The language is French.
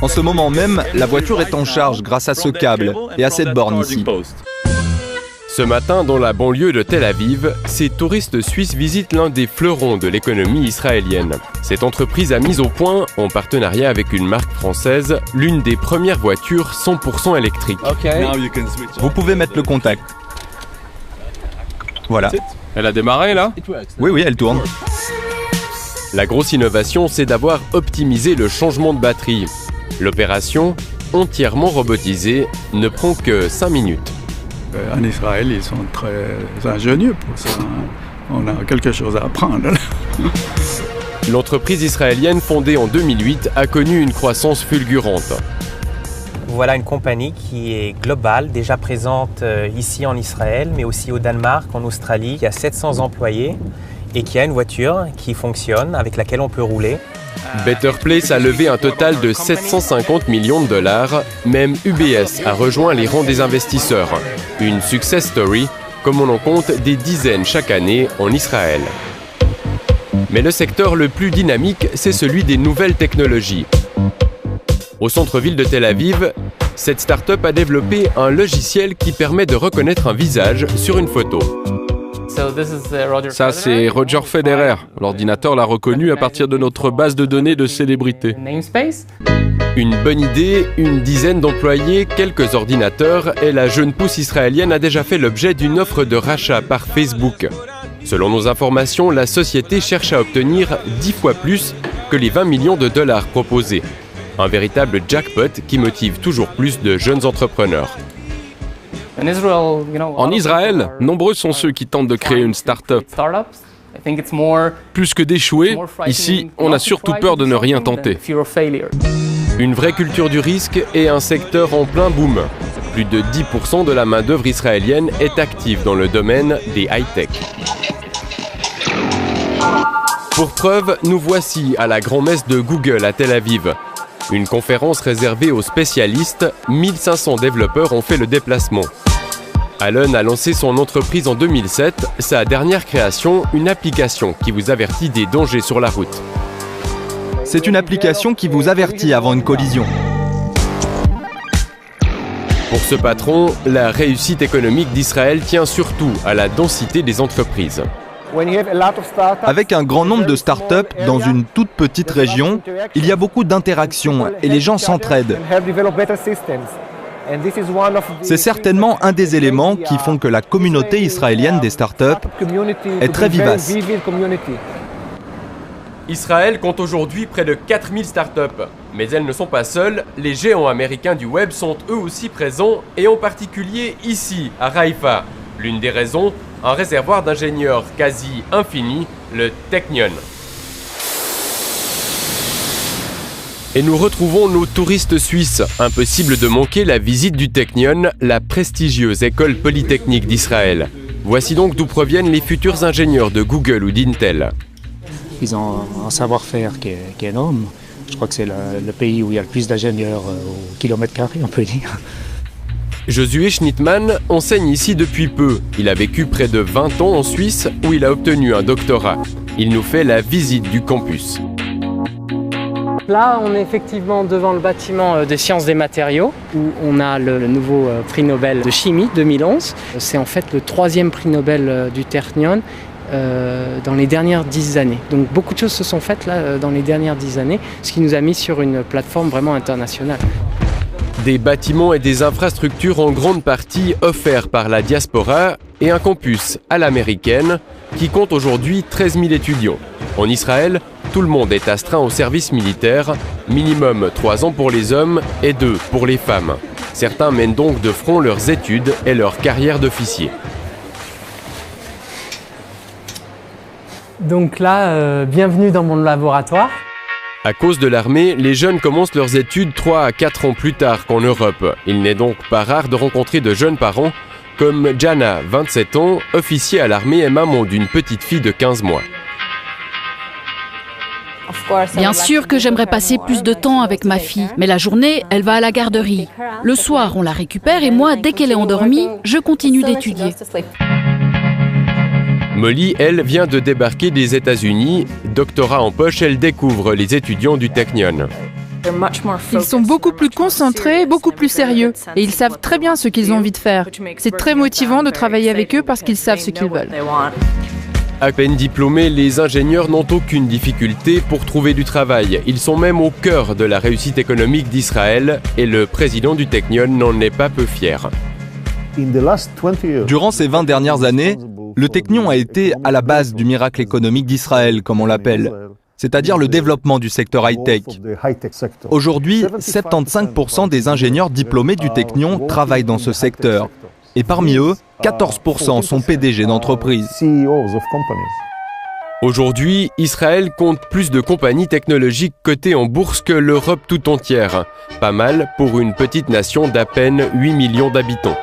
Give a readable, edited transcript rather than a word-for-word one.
En ce moment même, la voiture est en charge grâce à ce câble et à cette borne ici. Ce matin, dans la banlieue de Tel Aviv, ces touristes suisses visitent l'un des fleurons de l'économie israélienne. Cette entreprise a mis au point, en partenariat avec une marque française, l'une des premières voitures 100% électriques. Vous pouvez mettre le contact. Voilà. Elle a démarré là ? Oui, elle tourne. La grosse innovation, c'est d'avoir optimisé le changement de batterie. L'opération, entièrement robotisée, ne prend que 5 minutes. En Israël, ils sont très ingénieux pour ça. On a quelque chose à apprendre. L'entreprise israélienne fondée en 2008 a connu une croissance fulgurante. Voilà une compagnie qui est globale, déjà présente ici en Israël, mais aussi au Danemark, en Australie, qui a 700 employés et qui a une voiture qui fonctionne, avec laquelle on peut rouler. Better Place a levé un total de 750 millions de dollars. Même UBS a rejoint les rangs des investisseurs. Une success story, comme on en compte des dizaines chaque année en Israël. Mais le secteur le plus dynamique, c'est celui des nouvelles technologies. Au centre-ville de Tel Aviv, cette start-up a développé un logiciel qui permet de reconnaître un visage sur une photo. Ça, c'est Roger Federer. L'ordinateur l'a reconnu à partir de notre base de données de célébrités. Une bonne idée, une dizaine d'employés, quelques ordinateurs et la jeune pousse israélienne a déjà fait l'objet d'une offre de rachat par Facebook. Selon nos informations, la société cherche à obtenir 10 fois plus que les 20 millions de dollars proposés. Un véritable jackpot qui motive toujours plus de jeunes entrepreneurs. En Israël, nombreux sont ceux qui tentent de créer une start-up. Plus que d'échouer, ici, on a surtout peur de ne rien tenter. Une vraie culture du risque et un secteur en plein boom. Plus de 10% de la main-d'œuvre israélienne est active dans le domaine des high-tech. Pour preuve, nous voici à la grand-messe de Google à Tel Aviv. Une conférence réservée aux spécialistes, 1500 développeurs ont fait le déplacement. Alon a lancé son entreprise en 2007, sa dernière création, une application qui vous avertit des dangers sur la route. C'est une application qui vous avertit avant une collision. Pour ce patron, la réussite économique d'Israël tient surtout à la densité des entreprises. Avec un grand nombre de start-up dans une toute petite région, il y a beaucoup d'interactions et les gens s'entraident. C'est certainement un des éléments qui font que la communauté israélienne des start-up est très vivace. Israël compte aujourd'hui près de 4000 startups. Mais elles ne sont pas seules, les géants américains du web sont eux aussi présents, et en particulier ici, à Haïfa. L'une des raisons, un réservoir d'ingénieurs quasi infini, le Technion. Et nous retrouvons nos touristes suisses. Impossible de manquer la visite du Technion, la prestigieuse école polytechnique d'Israël. Voici donc d'où proviennent les futurs ingénieurs de Google ou d'Intel. Ils ont un savoir-faire qui est énorme. Je crois que c'est le pays où il y a le plus d'ingénieurs au kilomètre carré, on peut dire. Josué Schnittmann enseigne ici depuis peu. Il a vécu près de 20 ans en Suisse où il a obtenu un doctorat. Il nous fait la visite du campus. Là, on est effectivement devant le bâtiment des sciences des matériaux, où on a le nouveau prix Nobel de chimie 2011. C'est en fait le 3e prix Nobel du Technion dans les dernières 10 années. Donc beaucoup de choses se sont faites là dans les dernières 10 années, ce qui nous a mis sur une plateforme vraiment internationale. Des bâtiments et des infrastructures en grande partie offerts par la diaspora et un campus à l'américaine qui compte aujourd'hui 13 000 étudiants. En Israël, tout le monde est astreint au service militaire, minimum 3 ans pour les hommes et 2 pour les femmes. Certains mènent donc de front leurs études et leur carrière d'officier. Donc là, bienvenue dans mon laboratoire. À cause de l'armée, les jeunes commencent leurs études 3 à 4 ans plus tard qu'en Europe. Il n'est donc pas rare de rencontrer de jeunes parents comme Jana, 27 ans, officier à l'armée et maman d'une petite fille de 15 mois. Bien sûr que j'aimerais passer plus de temps avec ma fille, mais la journée, elle va à la garderie. Le soir, on la récupère et moi, dès qu'elle est endormie, je continue d'étudier. Molly, elle, vient de débarquer des États-Unis. Doctorat en poche, elle découvre les étudiants du Technion. Ils sont beaucoup plus concentrés, beaucoup plus sérieux, et ils savent très bien ce qu'ils ont envie de faire. C'est très motivant de travailler avec eux parce qu'ils savent ce qu'ils veulent. À peine diplômés, les ingénieurs n'ont aucune difficulté pour trouver du travail. Ils sont même au cœur de la réussite économique d'Israël et le président du Technion n'en est pas peu fier. Durant ces 20 dernières années, le Technion a été à la base du miracle économique d'Israël, comme on l'appelle, c'est-à-dire le développement du secteur high-tech. Aujourd'hui, 75% des ingénieurs diplômés du Technion travaillent dans ce secteur. Et parmi eux, 14% sont PDG d'entreprises. Aujourd'hui, Israël compte plus de compagnies technologiques cotées en bourse que l'Europe tout entière. Pas mal pour une petite nation d'à peine 8 millions d'habitants.